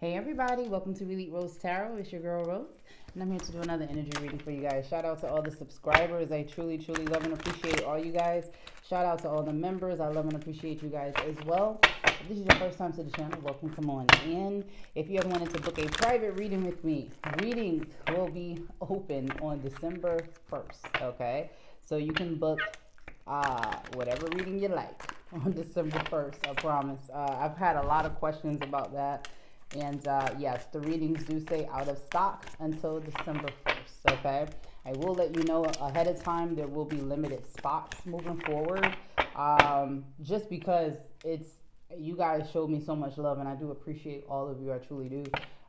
Hey everybody, welcome to Elite Rose Tarot. It's your girl Rose, and I'm here to do another energy reading for you guys. Shout out to all the subscribers. I truly love and appreciate all you guys. Shout out to all the members. I love and appreciate you guys as well. If this is your first time to the channel, welcome, come on in. If you ever wanted to book a private reading with me, readings will be open on December 1st, okay? So you can book whatever reading you like on December 1st, I promise. I've had a lot of questions about that. And yes, the readings do say out of stock until December 1st, okay? I will let you know ahead of time there will be limited spots moving forward, just because you guys showed me so much love, and I do appreciate all of you. I truly do.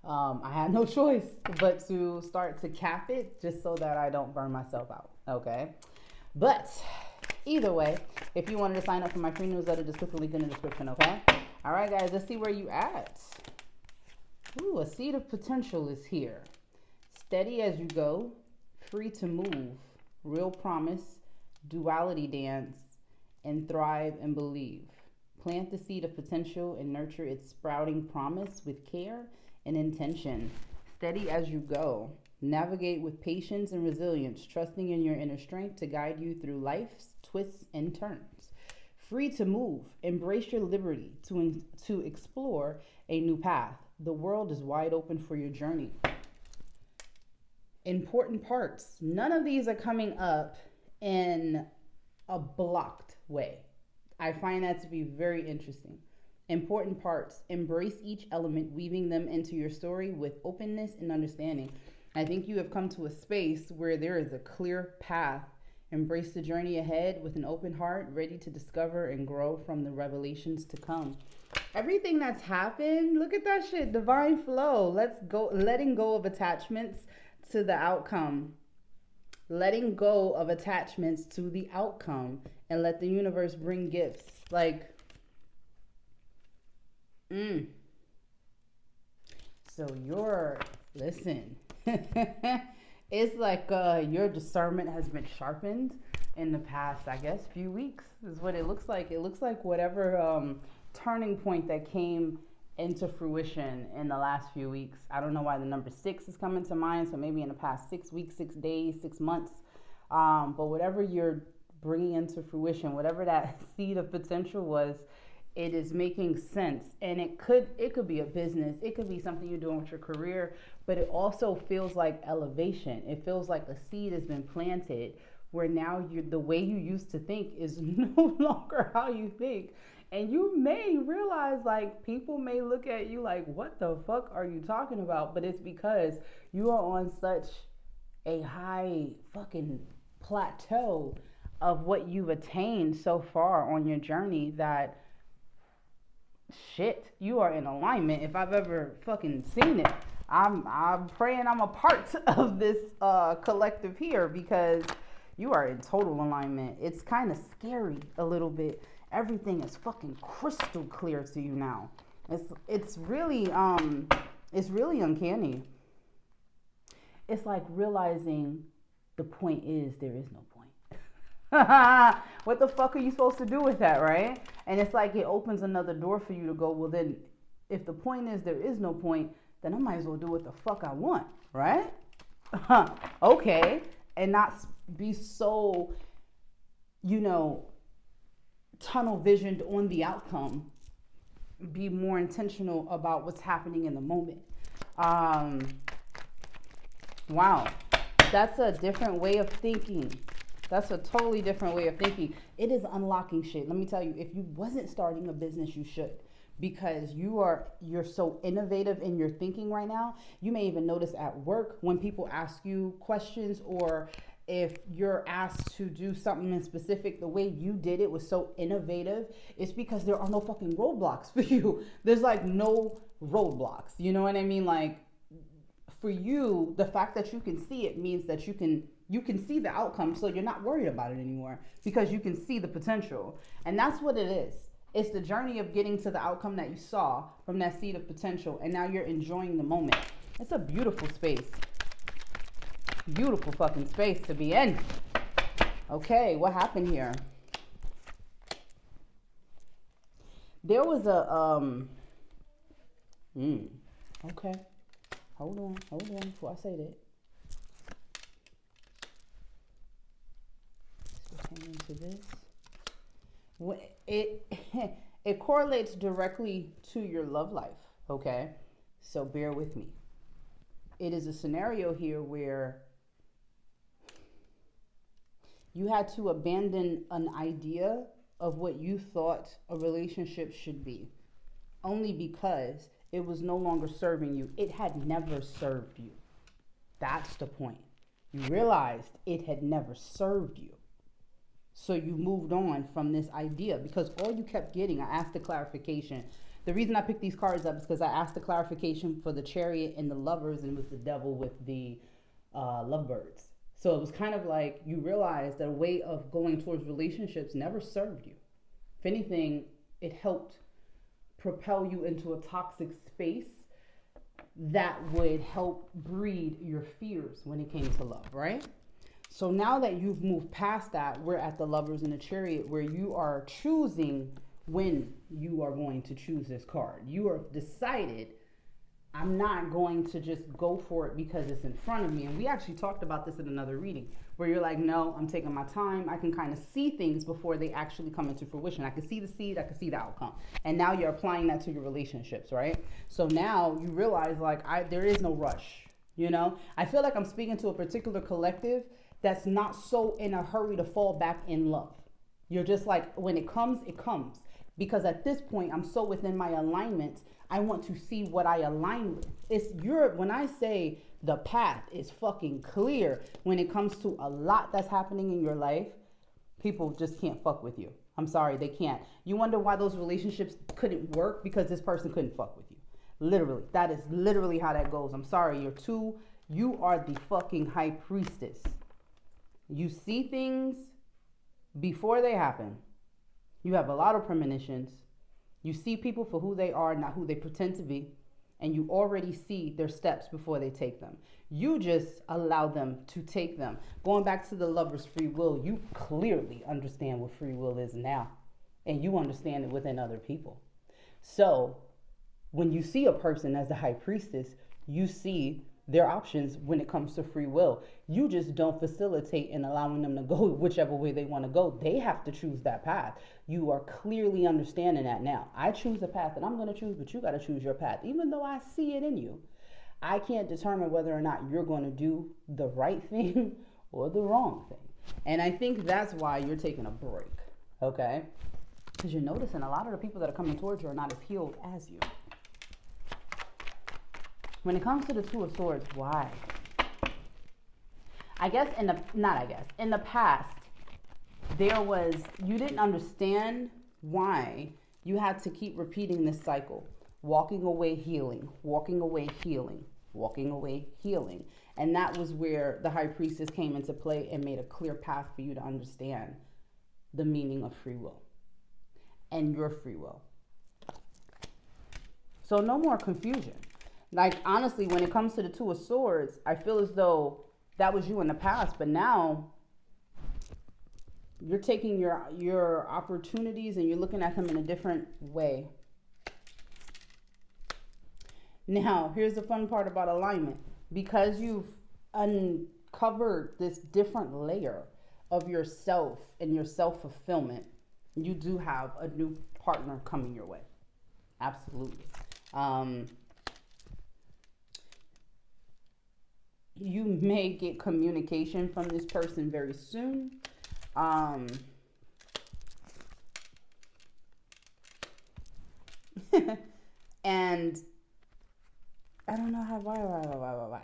I had no choice but to start to cap it just so that I don't burn myself out, okay? But either way, if you wanted to sign up for my free newsletter, just click the link in the description, okay? All right, guys, let's see where you at. Ooh, a seed of potential is here. Steady as you go, free to move, real promise, duality dance, and thrive and believe. Plant the seed of potential and nurture its sprouting promise with care and intention. Steady as you go. Navigate with patience and resilience, trusting in your inner strength to guide you through life's twists and turns. Free to move. Embrace your liberty to explore a new path. The world is wide open for your journey. Important parts. None of these are coming up in a blocked way. I find that to be very interesting. Important parts. Embrace each element, weaving them into your story with openness and understanding. I think you have come to a space where there is a clear path. Embrace the journey ahead with an open heart, ready to discover and grow from the revelations to come. Everything that's happened, look at that shit, divine flow. Let's go, letting go of attachments to the outcome. Letting go of attachments to the outcome and let the universe bring gifts. So listen, it's like your discernment has been sharpened in the past, I guess, few weeks is what it looks like. It looks like whatever turning point that came into fruition in the last few weeks. I don't know why the number 6 is coming to mind. So maybe in the past 6 weeks, 6 days, 6 months. But whatever you're bringing into fruition, whatever that seed of potential was, it is making sense. And it could be a business. It could be something you're doing with your career. But it also feels like elevation. It feels like a seed has been planted where now the way you used to think is no longer how you think. And you may realize, like, people may look at you like, what the fuck are you talking about? But it's because you are on such a high fucking plateau of what you've attained so far on your journey that, shit, you are in alignment. If I've ever fucking seen it, I'm praying I'm a part of this collective here, because you are in total alignment. It's kind of scary a little bit. Everything is fucking crystal clear to you now. It's really uncanny. It's like realizing the point is there is no point. What the fuck are you supposed to do with that, right? And it's like it opens another door for you to go, well then, if the point is there is no point, then I might as well do what the fuck I want, right? Okay. And not be so, tunnel visioned on the outcome. Be more intentional about what's happening in the moment. Wow, that's a different way of thinking. That's a totally different way of thinking. It is unlocking shit. Let me tell you, if you wasn't starting a business, you should, because you're so innovative in your thinking right now. You may even notice at work when people ask you questions, or if you're asked to do something in specific, the way you did it was so innovative. It's because there are no fucking roadblocks for you. There's like no roadblocks. You know what I mean? Like, for you, the fact that you can see it means that you can see the outcome, so you're not worried about it anymore because you can see the potential. And that's what it is. It's the journey of getting to the outcome that you saw from that seed of potential, and now you're enjoying the moment. It's a beautiful space. Beautiful fucking space to be in. Okay, what happened here? There was a Okay. Hold on before I say that. Let's hang into this. It it correlates directly to your love life, okay? So bear with me. It is a scenario here where you had to abandon an idea of what you thought a relationship should be, only because it was no longer serving you. It had never served you. That's the point. You realized it had never served you. So you moved on from this idea because all you kept getting, I asked the clarification. The reason I picked these cards up is because I asked the clarification for the Chariot and the Lovers, and it was the Devil with the Lovebirds. So it was kind of like you realized that a way of going towards relationships never served you. If anything, it helped propel you into a toxic space that would help breed your fears when it came to love, right? So now that you've moved past that, we're at the Lovers and the Chariot, where you are choosing when you are going to choose this card. You have decided, I'm not going to just go for it because it's in front of me. And we actually talked about this in another reading, where you're like, no, I'm taking my time. I can kind of see things before they actually come into fruition. I can see the seed, I can see the outcome. And now you're applying that to your relationships, right? So now you realize, like, there is no rush, you know? I feel like I'm speaking to a particular collective that's not so in a hurry to fall back in love. You're just like, when it comes, it comes. Because at this point, I'm so within my alignment, I want to see what I align with. When I say the path is fucking clear when it comes to a lot that's happening in your life, people just can't fuck with you. I'm sorry, they can't. You wonder why those relationships couldn't work? Because this person couldn't fuck with you. Literally, that is literally how that goes. I'm sorry, you are the fucking high priestess. You see things before they happen. You have a lot of premonitions. You see people for who they are, not who they pretend to be. And you already see their steps before they take them. You just allow them to take them. Going back to the Lover's free will, you clearly understand what free will is now. And you understand it within other people. So when you see a person as the high priestess, you see their options when it comes to free will. You just don't facilitate in allowing them to go whichever way they want to go. They have to choose that path. You are clearly understanding that now. I choose the path that I'm going to choose, but you got to choose your path. Even though I see it in you, I can't determine whether or not you're going to do the right thing or the wrong thing. And I think that's why you're taking a break, okay? Because you're noticing a lot of the people that are coming towards you are not as healed as you. When it comes to the Two of Swords, why? In the past, you didn't understand why you had to keep repeating this cycle. Walking away, healing, walking away, healing, walking away, healing. And that was where the High Priestess came into play and made a clear path for you to understand the meaning of free will and your free will. So no more confusion. Like, honestly, when it comes to the Two of Swords, I feel as though that was you in the past, but now you're taking your opportunities and you're looking at them in a different way. Now, here's the fun part about alignment. Because you've uncovered this different layer of yourself and your self-fulfillment, you do have a new partner coming your way. Absolutely. You may get communication from this person very soon. And I don't know why.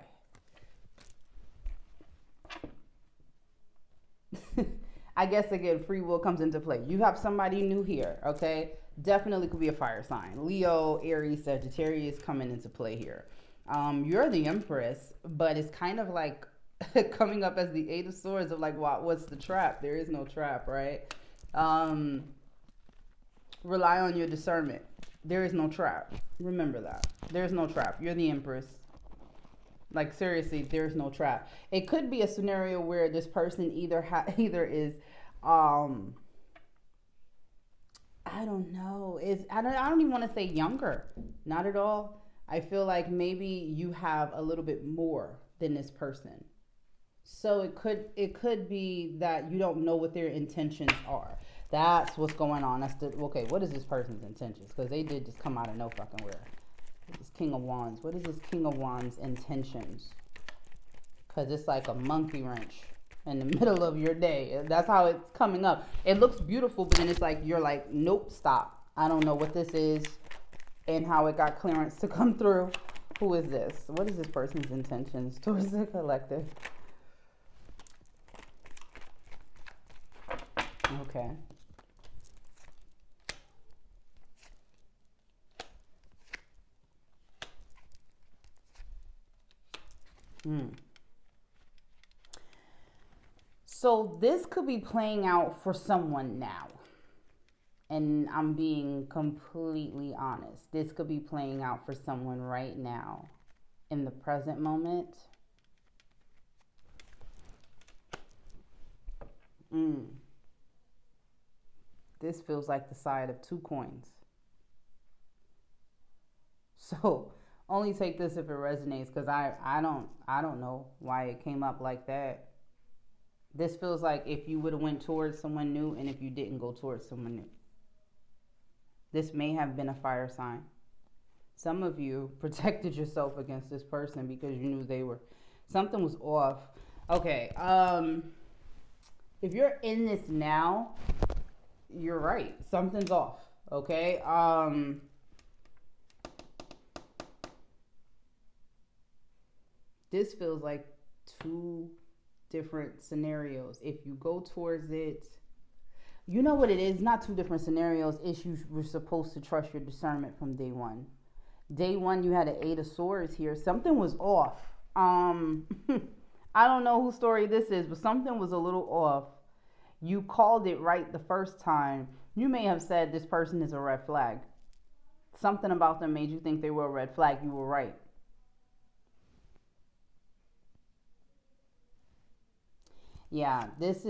I guess again, free will comes into play. You have somebody new here, okay? Definitely could be a fire sign. Leo, Aries, Sagittarius coming into play here. You're the Empress, but it's kind of like coming up as the Eight of Swords of like, what's the trap? There is no trap, right? Rely on your discernment. There is no trap. Remember that. There's no trap. You're the Empress. Like, seriously, there's no trap. It could be a scenario where this person either is, I don't know. I don't even want to say younger. Not at all. I feel like maybe you have a little bit more than this person. So it could be that you don't know what their intentions are. That's what's going on. That's the okay. What is this person's intentions? Because they did just come out of no fucking where. This King of Wands. What is this King of Wands intentions? Because it's like a monkey wrench in the middle of your day. That's how it's coming up. It looks beautiful, but then it's like you're like, nope, stop. I don't know what this is and how it got clearance to come through. Who is this? What is this person's intentions towards the collective? Okay. So this could be playing out for someone now. And I'm being completely honest. This could be playing out for someone right now in the present moment. This feels like the side of two coins. So only take this if it resonates, because I don't know why it came up like that. This feels like if you would have went towards someone new and if you didn't go towards someone new. This may have been a fire sign. Some of you protected yourself against this person because you knew something was off. Okay, if you're in this now, you're right. Something's off. Okay. This feels like two different scenarios. If you go towards it, you know what it is. Not two different scenarios. It's you were supposed to trust your discernment from day one. Day one, you had an 8 of Swords here. Something was off. I don't know whose story this is, but something was a little off. You called it right the first time. You may have said this person is a red flag. Something about them made you think they were a red flag. You were right. Yeah, this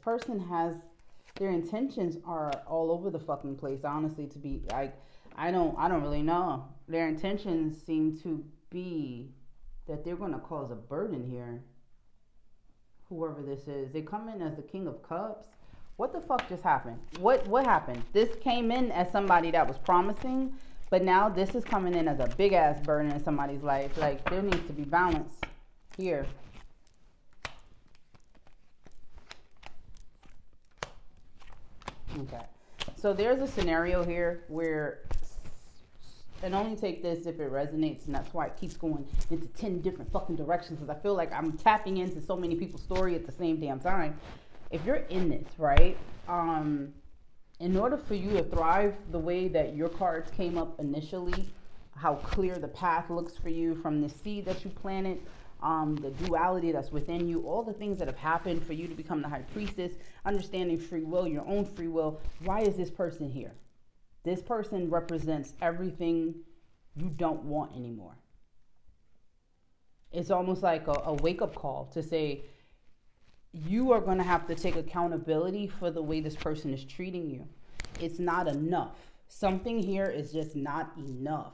person has, their intentions are all over the fucking place. Honestly, to be like, I don't really know. Their intentions seem to be that they're going to cause a burden here. Whoever this is, they come in as the King of Cups. What the fuck just happened? What happened? This came in as somebody that was promising, but now this is coming in as a big ass burden in somebody's life. Like, there needs to be balance here. Okay. So there's a scenario here where, and only take this if it resonates, and that's why it keeps going into 10 different fucking directions, because I feel like I'm tapping into so many people's story at the same damn time. If you're in this, right, in order for you to thrive the way that your cards came up initially, how clear the path looks for you from the seed that you planted, the duality that's within you, all the things that have happened for you to become the high priestess, understanding free will, your own free will. Why is this person here? This person represents everything you don't want anymore. It's almost like a wake-up call to say, you are going to have to take accountability for the way this person is treating you. It's not enough. Something here is just not enough.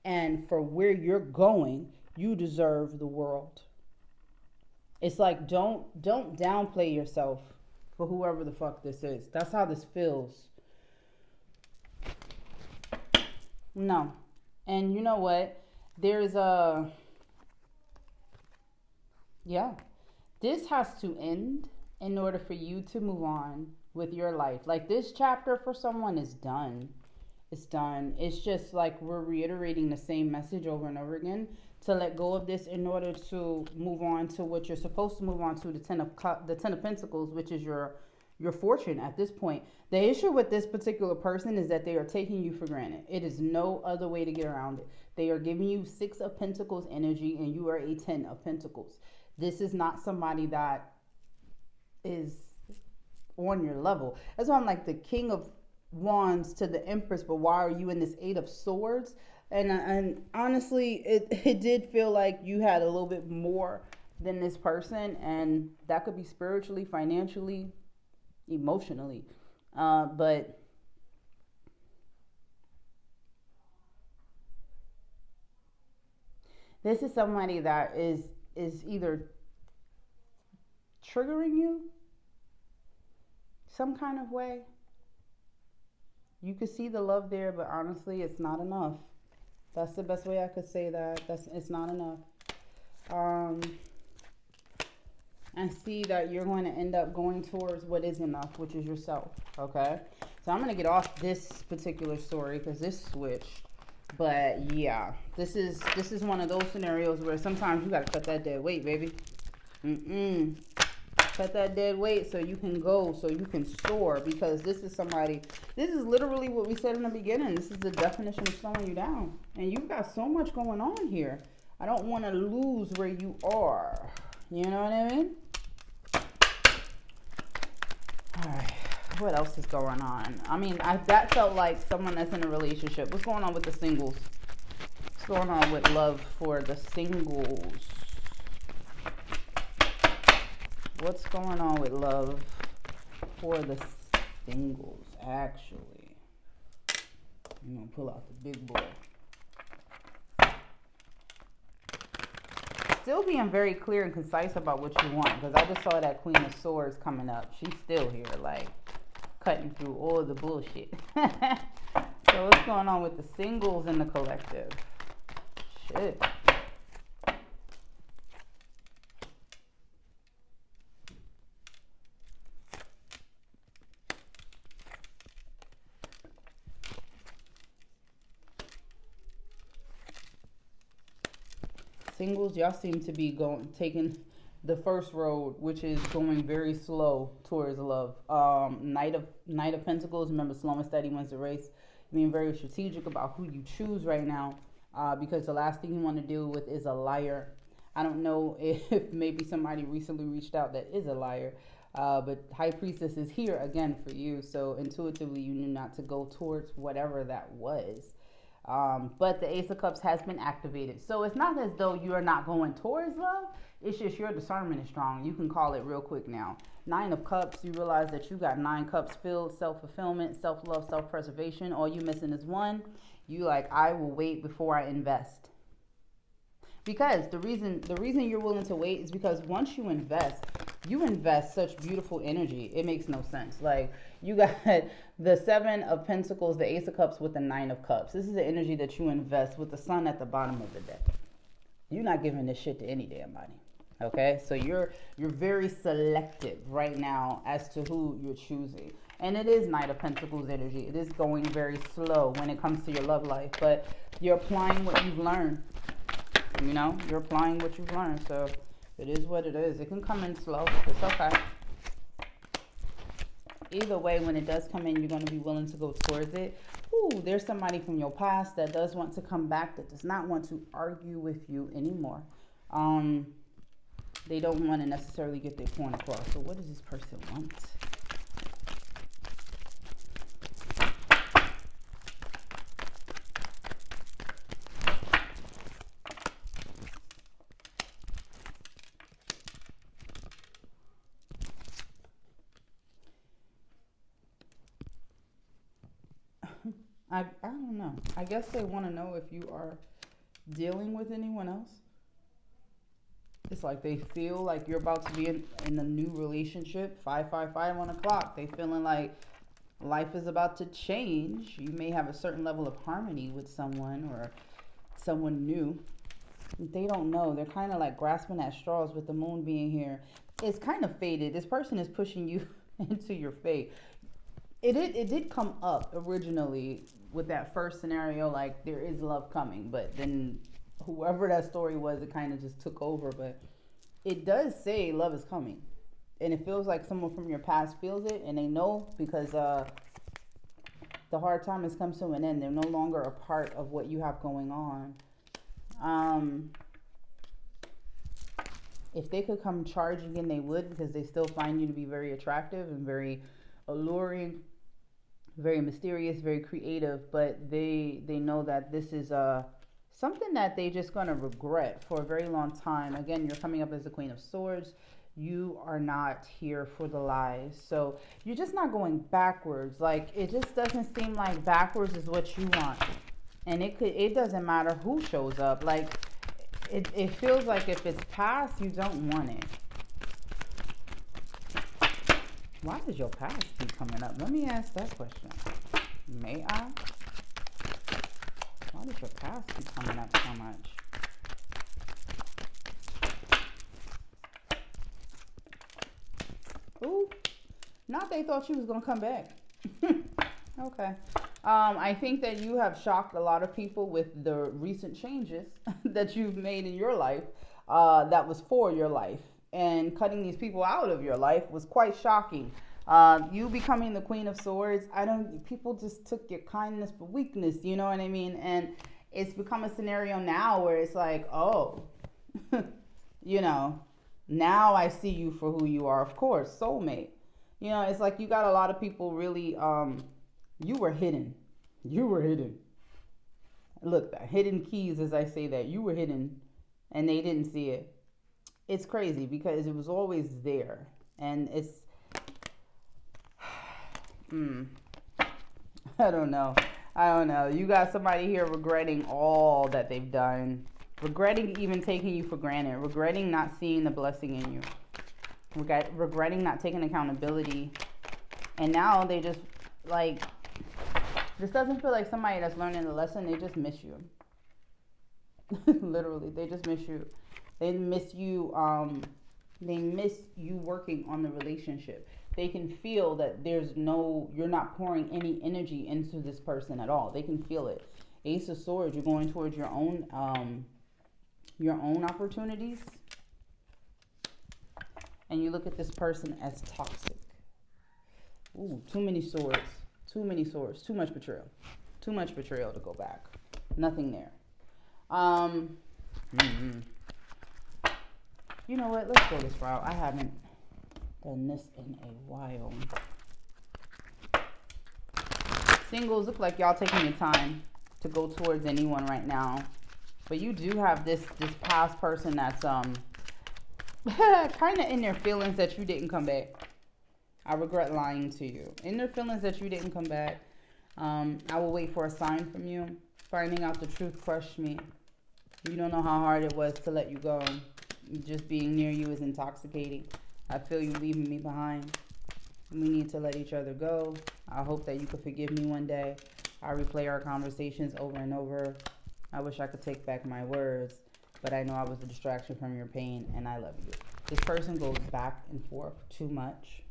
And for where you're going, you deserve the world. It's like, don't downplay yourself for whoever the fuck this is. That's how this feels. No. And you know what? There's yeah. This has to end in order for you to move on with your life. Like, this chapter for someone is done. It's done. It's just like we're reiterating the same message over and over again, to let go of this in order to move on to what you're supposed to move on to, the Ten of Pentacles, which is your fortune at this point. The issue with this particular person is that they are taking you for granted. It is no other way to get around it. They are giving you 6 of Pentacles energy and you are a 10 of Pentacles. This is not somebody that is on your level. That's why I'm like the King of Wands to the Empress, but why are you in this 8 of Swords? And honestly, it did feel like you had a little bit more than this person, and that could be spiritually, financially, emotionally. But This is somebody that is either triggering you some kind of way. You could see the love there, but honestly, it's not enough. That's the best way I could say that. It's not enough. I see that you're going to end up going towards what is enough, which is yourself. Okay, so I'm going to get off this particular story because this switched. But yeah, this is one of those scenarios where sometimes you got to cut that dead weight, baby. Cut that dead weight so you can go, so you can soar, because this is somebody, this is literally what we said in the beginning. This is the definition of slowing you down. And you've got so much going on here. I don't want to lose where you are. You know what I mean? All right. What else is going on? I mean, that felt like someone that's in a relationship. What's going on with the singles? What's going on with love for the singles? What's going on with love for the singles, actually? I'm going to pull out the big boy. Still being very clear and concise about what you want, because I just saw that Queen of Swords coming up. She's still here, like, cutting through all the bullshit. So what's going on with the singles in the collective? Shit. Singles, y'all seem to be taking the first road, which is going very slow towards love. Knight of Pentacles, remember, slow and steady wins the race. Being very strategic about who you choose right now, because the last thing you want to deal with is a liar. I don't know if maybe somebody recently reached out that is a liar, but High Priestess is here again for you. So intuitively, you knew not to go towards whatever that was. But the Ace of Cups has been activated. So it's not as though you are not going towards love. It's just your discernment is strong. You can call it real quick now. 9 of Cups, you realize that you got 9 cups filled. Self-fulfillment, self-love, self-preservation. All you missing is 1. You like, I will wait before I invest. Because the reason you're willing to wait is because once you invest such beautiful energy. It makes no sense. Like, you got the 7 of Pentacles, the Ace of Cups with the 9 of Cups. This is the energy that you invest with the sun at the bottom of the deck. You're not giving this shit to any damn body. Okay? So you're very selective right now as to who you're choosing. And it is Knight of Pentacles energy. It is going very slow when it comes to your love life. But you're applying what you've learned. You know? You're applying what you've learned. So it is what it is. It can come in slow. It's okay. Either way, when it does come in, you're going to be willing to go towards it. Ooh, there's somebody from your past that does want to come back, that does not want to argue with you anymore. They don't want to necessarily get their point across. So what does this person want? I don't know. I guess they want to know if you are dealing with anyone else. It's like they feel like you're about to be in a new relationship. 555 on the clock. They feeling like life is about to change. You may have a certain level of harmony with someone or someone new. They don't know. They're kind of like grasping at straws with the moon being here. It's kind of faded. This person is pushing you into your fate. It did come up originally with that first scenario, like there is love coming, but then whoever that story was, it kind of just took over. But it does say love is coming, and it feels like someone from your past feels it, and they know, because the hard time has come to an end. They're no longer a part of what you have going on. If they could come charging in, they would, because they still find you to be very attractive and very alluring, very mysterious, very creative. But they know that this is something that they just gonna regret for a very long time. Again, you're coming up as the Queen of Swords. You are not here for the lies. So you're just not going backwards. Like, it just doesn't seem like backwards is what you want. And it doesn't matter who shows up. Like, it feels like if it's past, you don't want it. Why does your past keep coming up? Let me ask that question. May I? Why does your past keep coming up so much? Ooh, not they thought she was gonna come back. Okay. I think that you have shocked a lot of people with the recent changes that you've made in your life. That was for your life, and cutting these people out of your life was quite shocking. You becoming the Queen of Swords, people just took your kindness for weakness, you know what I mean? And it's become a scenario now where it's like, oh, you know, now I see you for who you are. Of course, soulmate. You know, it's like you got a lot of people really, you were hidden. You were hidden. Look, hidden keys, as I say that, you were hidden and they didn't see it. It's crazy because it was always there. And it's, I don't know. You got somebody here regretting all that they've done. Regretting even taking you for granted. Regretting not seeing the blessing in you. Regretting not taking accountability. And now they just, like, this doesn't feel like somebody that's learning the lesson. They just miss you. Literally, they just miss you. They miss you. They miss you working on the relationship. They can feel that you're not pouring any energy into this person at all. They can feel it. Ace of Swords, you're going towards your own opportunities. And you look at this person as toxic. Ooh, too many swords. Too many swords. Too much betrayal. Too much betrayal to go back. Nothing there. You know what? Let's go this route. I haven't done this in a while. Singles, look like y'all taking your time to go towards anyone right now. But you do have this past person that's kind of in their feelings that you didn't come back. I regret lying to you. In their feelings that you didn't come back. I will wait for a sign from you. Finding out the truth crushed me. You don't know how hard it was to let you go. Just being near you is intoxicating. I feel you leaving me behind. We need to let each other go. I hope that you could forgive me one day. I replay our conversations over and over. I wish I could take back my words, but I know I was a distraction from your pain, and I love you. This person goes back and forth too much.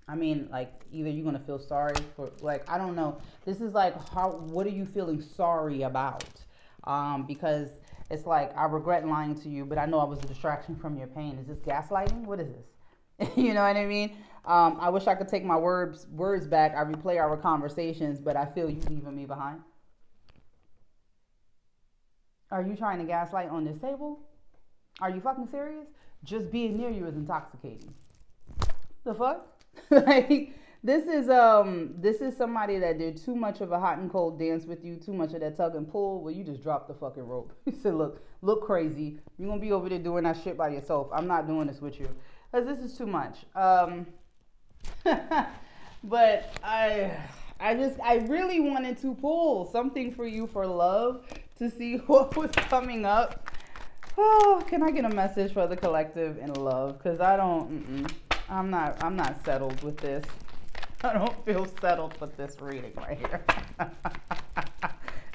I mean, like, either you're going to feel sorry for, like, I don't know. This is like, what are you feeling sorry about? Because it's like, I regret lying to you, but I know I was a distraction from your pain. Is this gaslighting? What is this? You know what I mean? I wish I could take my words back. I replay our conversations, but I feel you leaving me behind. Are you trying to gaslight on this table? Are you fucking serious? Just being near you is intoxicating. The fuck? Like, this is somebody that did too much of a hot and cold dance with you, too much of that tug and pull, where you just dropped the fucking rope. You said, look crazy. You're gonna be over there doing that shit by yourself. I'm not doing this with you. Because this is too much. But I really wanted to pull something for you for love to see what was coming up. Oh, can I get a message for the collective in love? Because I'm not settled with this. I don't feel settled with this reading right here.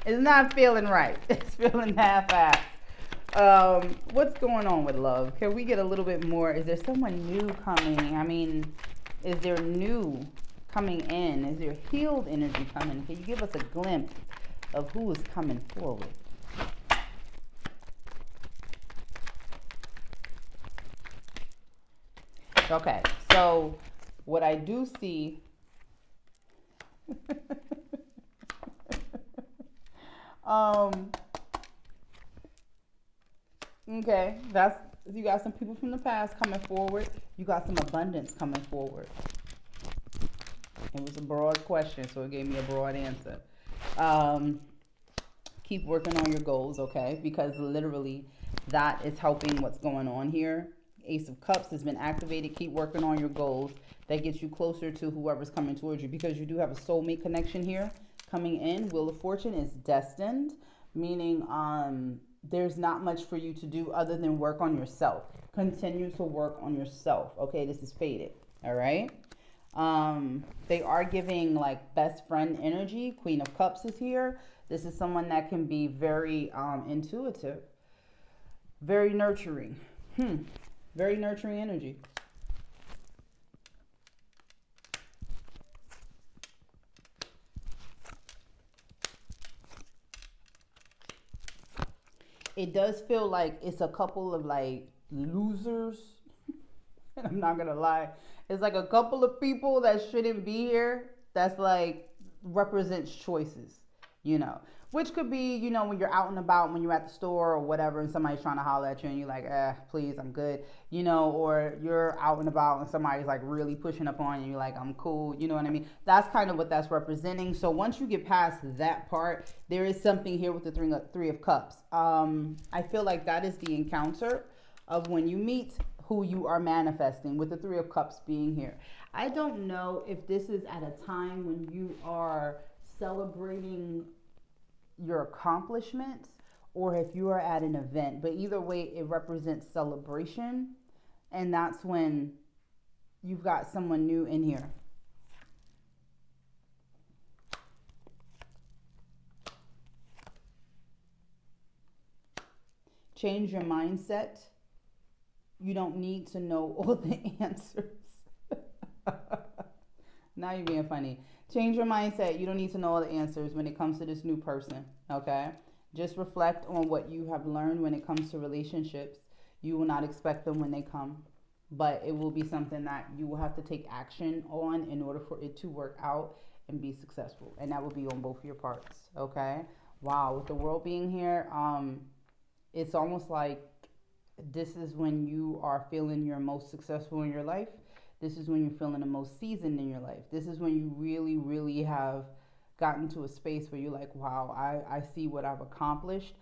It's not feeling right. It's feeling half-assed. What's going on with love? Can we get a little bit more? Is there someone new coming? I mean, is there new coming in? Is there healed energy coming? Can you give us a glimpse of who is coming forward? Okay, so what I do see okay, you got some people from the past coming forward. You got some abundance coming forward. It was a broad question, so it gave me a broad answer. Keep working on your goals, okay? Because literally that is helping what's going on here. Ace of Cups has been activated. Keep working on your goals. That gets you closer to whoever's coming towards you, because you do have a soulmate connection here coming in. Wheel of Fortune is destined. meaning there's not much for you to do other than work on yourself. Continue to work on yourself. Okay, this is faded. All right. They are giving like best friend energy. Queen of Cups is here. This is someone that can be very intuitive, very nurturing. Very nurturing energy. It does feel like it's a couple of like losers. I'm not gonna lie. It's like a couple of people that shouldn't be here. That's like represents choices, you know. Which could be, you know, when you're out and about, when you're at the store or whatever, and somebody's trying to holler at you, and you're like, please, I'm good, you know, or you're out and about and somebody's like really pushing up on you, you're like, I'm cool, you know what I mean? That's kind of what that's representing. So once you get past that part, there is something here with the three of Cups. I feel like that is the encounter of when you meet who you are manifesting, with the Three of Cups being here. I don't know if this is at a time when you are celebrating your accomplishments or if you are at an event, but either way it represents celebration, and that's when you've got someone new in here. Change your mindset. You don't need to know all the answers. Now you're being funny. Change your mindset. You don't need to know all the answers when it comes to this new person, okay? Just reflect on what you have learned when it comes to relationships. You will not expect them when they come, but it will be something that you will have to take action on in order for it to work out and be successful. And that will be on both of your parts, okay? Wow, with the world being here, it's almost like this is when you are feeling your most successful in your life. This is when you're feeling the most seasoned in your life. This is when you really, really have gotten to a space where you're like, wow, I see what I've accomplished.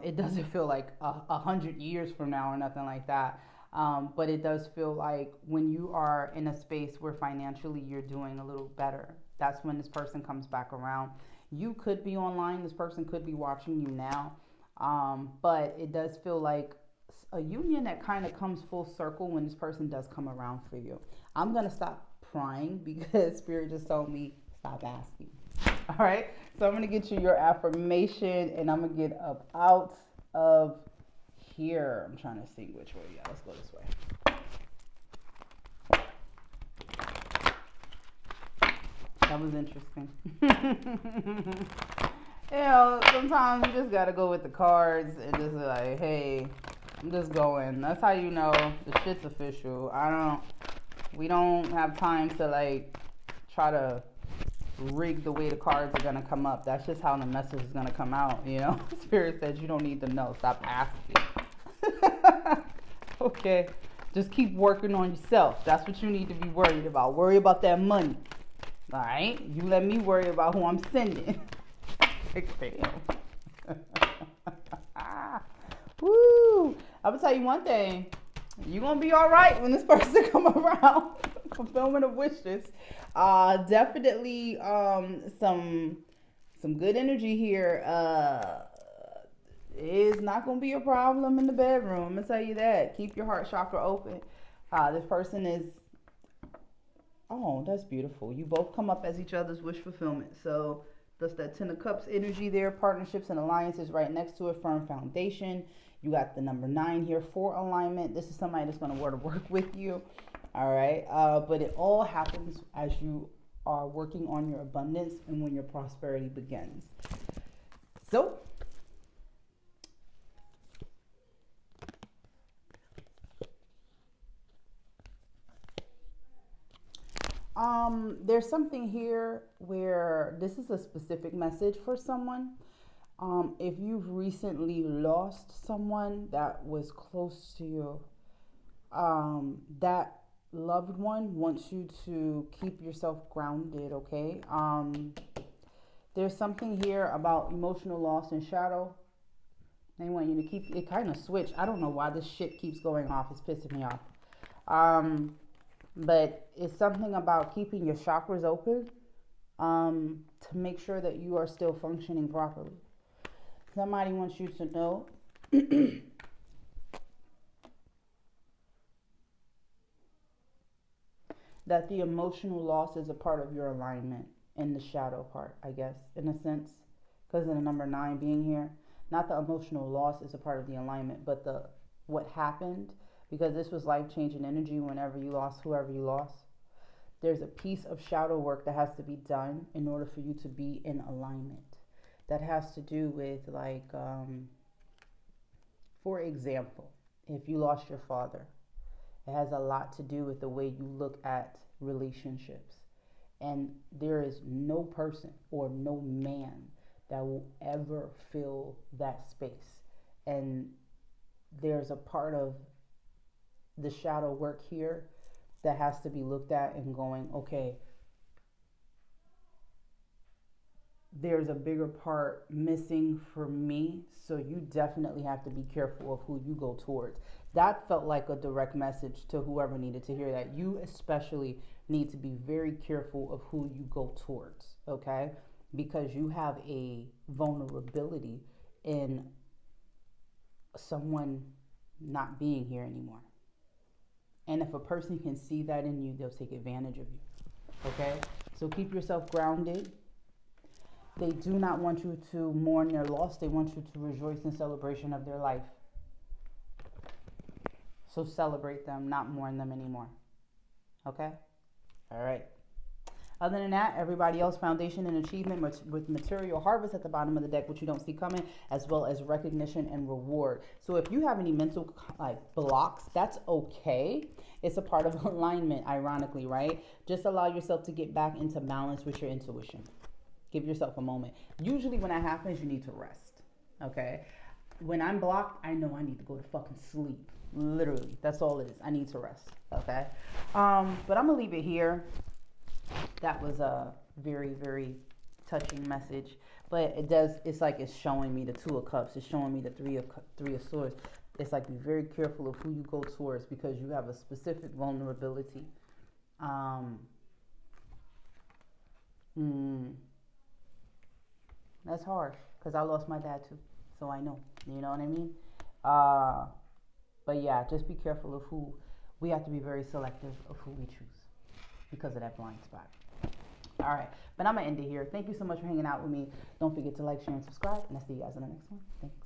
It doesn't feel like 100 years from now or nothing like that. But it does feel like when you are in a space where financially you're doing a little better, that's when this person comes back around. You could be online. This person could be watching you now. But it does feel like a union that kind of comes full circle when this person does come around for you. I'm going to stop prying because Spirit just told me stop asking. All right. So I'm going to get you your affirmation and I'm going to get up out of here. I'm trying to see which way. Yeah, let's go this way. That was interesting. You know, sometimes you just got to go with the cards and just like, hey, I'm just going. That's how you know the shit's official. We don't have time to like try to rig the way the cards are gonna come up. That's just how the message is gonna come out, you know? Spirit says you don't need to know. Stop asking. Okay. Just keep working on yourself. That's what you need to be worried about. Worry about that money. Alright? You let me worry about who I'm sending. Woo! I'm gonna tell you one thing. You're gonna be all right when this person come around. Fulfillment of wishes. Definitely some good energy here. Is not gonna be a problem in the bedroom. I'm gonna tell you that. Keep your heart chakra open. This person is. Oh, that's beautiful. You both come up as each other's wish fulfillment. So that's that Ten of Cups energy there. Partnerships and alliances right next to a firm foundation. You got the number 9 here for alignment. This is somebody that's going to want to work with you. All right. But it all happens as you are working on your abundance and when your prosperity begins. So, there's something here where this is a specific message for someone. If you've recently lost someone that was close to you, that loved one wants you to keep yourself grounded, okay? There's something here about emotional loss and shadow. They want you to keep it kind of switch. I don't know why this shit keeps going off. It's pissing me off. But it's something about keeping your chakras open to make sure that you are still functioning properly. Somebody wants you to know that the emotional loss is a part of your alignment in the shadow part, I guess, in a sense. Because of the number 9 being here, not the emotional loss is a part of the alignment, but the what happened, because this was life changing energy whenever you lost whoever you lost. There's a piece of shadow work that has to be done in order for you to be in alignment. That has to do with, like, for example, if you lost your father, it has a lot to do with the way you look at relationships. And there is no person or no man that will ever fill that space. And there's a part of the shadow work here that has to be looked at and going, okay, there's a bigger part missing for me. So you definitely have to be careful of who you go towards. That felt like a direct message to whoever needed to hear that. You especially need to be very careful of who you go towards, okay? Because you have a vulnerability in someone not being here anymore. And if a person can see that in you, they'll take advantage of you, okay? So keep yourself grounded. They do not want you to mourn their loss. They want you to rejoice in celebration of their life. So celebrate them, not mourn them anymore. Okay? All right. Other than that, everybody else, foundation and achievement with material harvest at the bottom of the deck, which you don't see coming, as well as recognition and reward. So if you have any mental blocks, that's okay. It's a part of alignment, ironically, right? Just allow yourself to get back into balance with your intuition. Give yourself a moment. Usually when that happens, you need to rest, okay? When I'm blocked, I know I need to go to fucking sleep. Literally, that's all it is. I need to rest, okay? But I'm going to leave it here. That was a very, very touching message. But it's like it's showing me the 2 of Cups. It's showing me the 3 of Swords. It's like be very careful of who you go towards because you have a specific vulnerability. That's hard because I lost my dad too, so I know. You know what I mean? But yeah, just be careful of who. We have to be very selective of who we choose because of that blind spot. All right, but I'm gonna end it here. Thank you so much for hanging out with me. Don't forget to like, share, and subscribe, and I'll see you guys in the next one. Thanks.